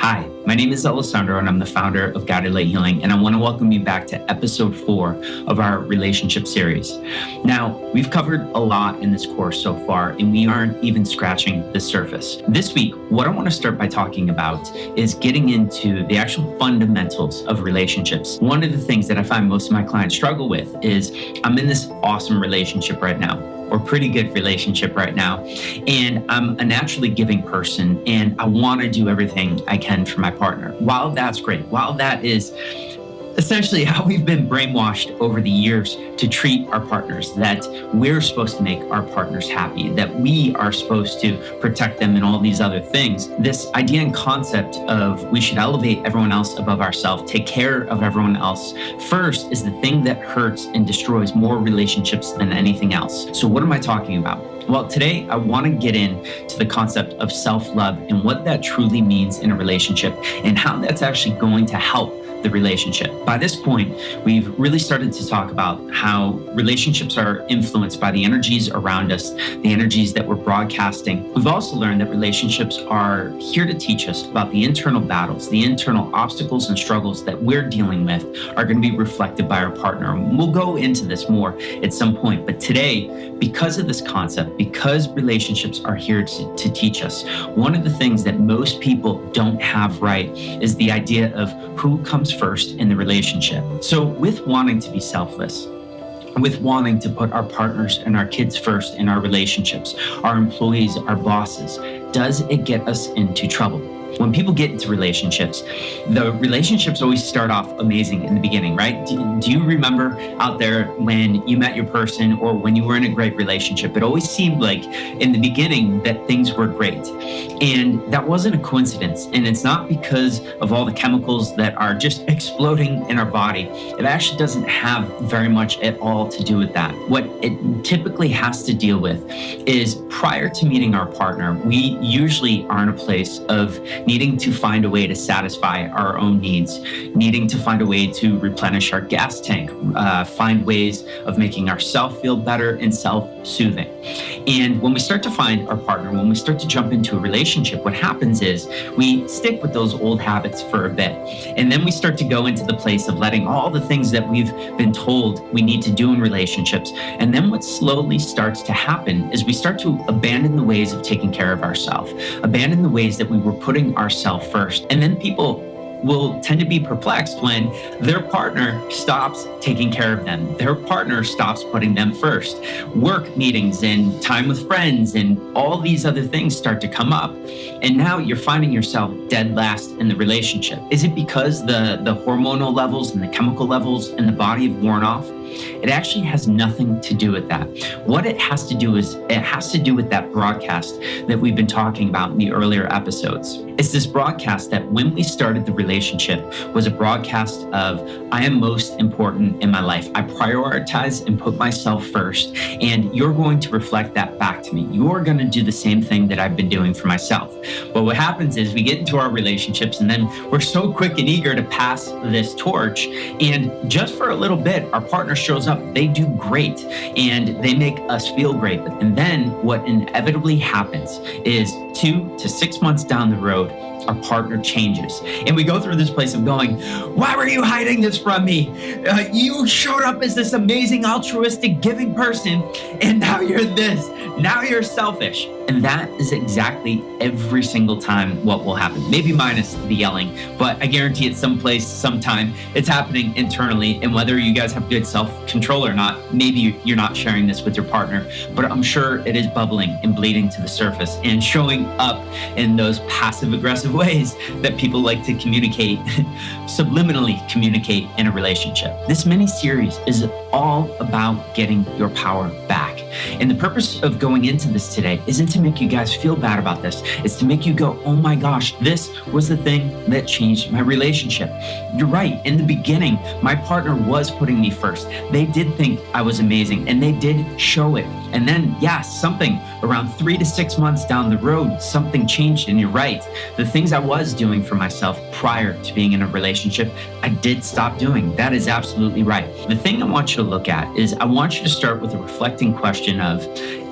Hi, my name is Alessandro and I'm the founder of Guided Light Healing, and I want to welcome you back to episode 4 of our relationship series. Now, we've covered a lot in this course so far, and we aren't even scratching the surface. This week, what I want to start by talking about is getting into the actual fundamentals of relationships. One of the things that I find most of my clients struggle with is I'm in this awesome relationship right now, or pretty good relationship right now. And I'm a naturally giving person and I want to do everything I can for my partner. While that's great, while that is essentially how we've been brainwashed over the years to treat our partners, that we're supposed to make our partners happy, that we are supposed to protect them and all these other things. This idea and concept of we should elevate everyone else above ourselves, take care of everyone else first, is the thing that hurts and destroys more relationships than anything else. So what am I talking about? Well, today I want to get into the concept of self-love and what that truly means in a relationship and how that's actually going to help the relationship. By this point, we've really started to talk about how relationships are influenced by the energies around us, the energies that we're broadcasting. We've also learned that relationships are here to teach us about the internal battles, the internal obstacles and struggles that we're dealing with are going to be reflected by our partner. We'll go into this more at some point, but today, because of this concept, because relationships are here to teach us, one of the things that most people don't have right is the idea of who comes first in the relationship. So with wanting to be selfless, with wanting to put our partners and our kids first in our relationships, our employees, our bosses, does it get us into trouble? When people get into relationships, the relationships always start off amazing in the beginning, right? Do you remember out there when you met your person or when you were in a great relationship? It always seemed like in the beginning that things were great. And that wasn't a coincidence. And it's not because of all the chemicals that are just exploding in our body. It actually doesn't have very much at all to do with that. What it typically has to deal with is prior to meeting our partner, we usually are in a place of needing to find a way to satisfy our own needs, needing to find a way to replenish our gas tank, find ways of making ourselves feel better and self-soothing. And when we start to find our partner, when we start to jump into a relationship, what happens is we stick with those old habits for a bit. And then we start to go into the place of letting all the things that we've been told we need to do in relationships. And then what slowly starts to happen is we start to abandon the ways of taking care of ourselves, abandon the ways that we were putting ourselves first. And then people will tend to be perplexed when their partner stops taking care of them. Their partner stops putting them first. Work meetings and time with friends and all these other things start to come up. And now you're finding yourself dead last in the relationship. Is it because the hormonal levels and the chemical levels in the body have worn off? It actually has nothing to do with that. What it has to do is it has to do with that broadcast that we've been talking about in the earlier episodes. It's this broadcast that when we started the relationship was a broadcast of I am most important in my life. I prioritize and put myself first, and you're going to reflect that back to me. You're going to do the same thing that I've been doing for myself. But what happens is we get into our relationships and then we're so quick and eager to pass this torch, and just for a little bit, our partner shows up, they do great and they make us feel great. And then what inevitably happens is 2 to 6 months down the road, our partner changes. And we go through this place of going, why were you hiding this from me? You showed up as this amazing, altruistic, giving person, and now you're this. Now you're selfish. And that is exactly every single time what will happen. Maybe minus the yelling, but I guarantee it's someplace, sometime, it's happening internally. And whether you guys have good self-control or not, maybe you're not sharing this with your partner, but I'm sure it is bubbling and bleeding to the surface and showing up in those passive-aggressive ways that people like to communicate, subliminally communicate in a relationship. This mini-series is all about getting your power back. And the purpose of going into this today isn't to make you guys feel bad about this. It's to make you go, oh my gosh, this was the thing that changed my relationship. You're right. In the beginning, my partner was putting me first. They did think I was amazing and they did show it. And then, something around 3 to 6 months down the road, something changed. And you're right. The things I was doing for myself prior to being in a relationship, I did stop doing. That is absolutely right. The thing I want you to look at is I want you to start with a reflecting question question of,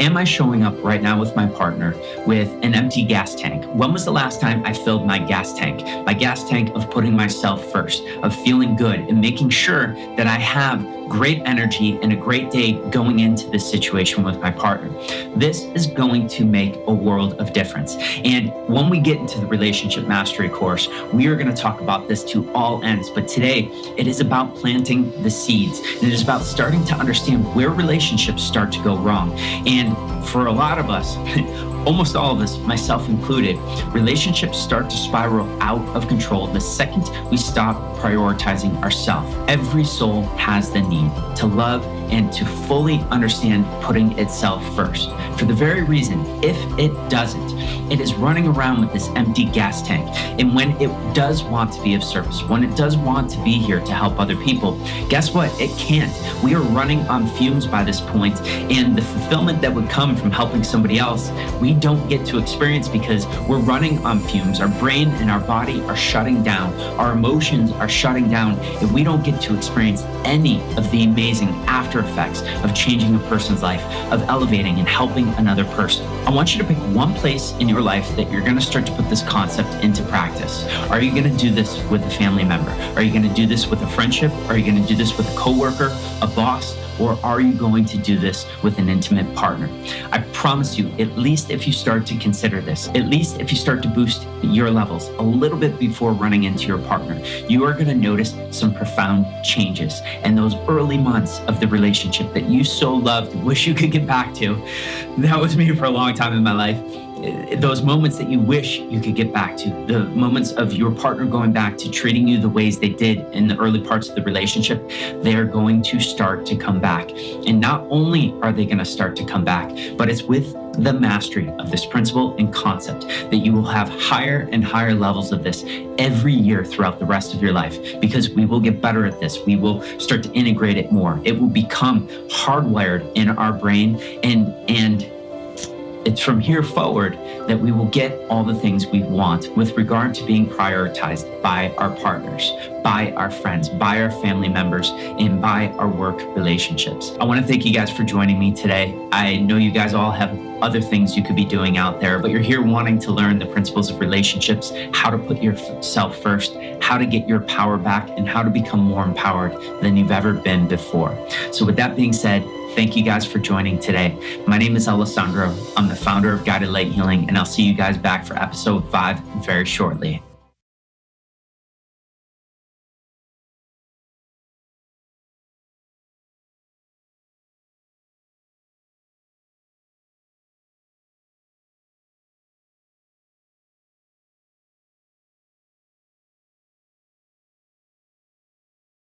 am I showing up right now with my partner with an empty gas tank? When was the last time I filled my gas tank? My gas tank of putting myself first, of feeling good and making sure that I have great energy and a great day going into this situation with my partner. This is going to make a world of difference. And when we get into the relationship mastery course, we are going to talk about this to all ends. But today, it is about planting the seeds. And it is about starting to understand where relationships start to go wrong. And for a lot of us, almost all of us, myself included, relationships start to spiral out of control the second we stop prioritizing ourselves. Every soul has the need to love and to fully understand putting itself first. For the very reason, if it doesn't, it is running around with this empty gas tank. And when it does want to be of service, when it does want to be here to help other people, guess what? It can't. We are running on fumes by this point, and the fulfillment that would come from helping somebody else, we don't get to experience because we're running on fumes. Our brain and our body are shutting down. Our emotions are shutting down, and we don't get to experience any of the amazing after effects of changing a person's life, of elevating and helping another person. I want you to pick one place in your life that you're going to start to put this concept into practice. Are you going to do this with a family member? Are you going to do this with a friendship? Are you going to do this with a coworker, a boss? Or are you going to do this with an intimate partner? I promise you, at least if you start to consider this, at least if you start to boost your levels a little bit before running into your partner, you are going to notice some profound changes. And those early months of the relationship that you so loved, wish you could get back to, that was me for a long time in my life. Those moments that you wish you could get back to, the moments of your partner going back to treating you the ways they did in the early parts of the relationship, they're going to start to come back. And not only are they going to start to come back, but it's with the mastery of this principle and concept that you will have higher and higher levels of this every year throughout the rest of your life, because we will get better at this. We will start to integrate it more. It will become hardwired in our brain, and it's from here forward that we will get all the things we want with regard to being prioritized by our partners, by our friends, by our family members, and by our work relationships. I want to thank you guys for joining me today. I know you guys all have other things you could be doing out there, but you're here wanting to learn the principles of relationships, how to put yourself first, how to get your power back, and how to become more empowered than you've ever been before. So with that being said, thank you guys for joining today. My name is Alessandro. I'm the founder of Guided Light Healing, and I'll see you guys back for episode 5 very shortly.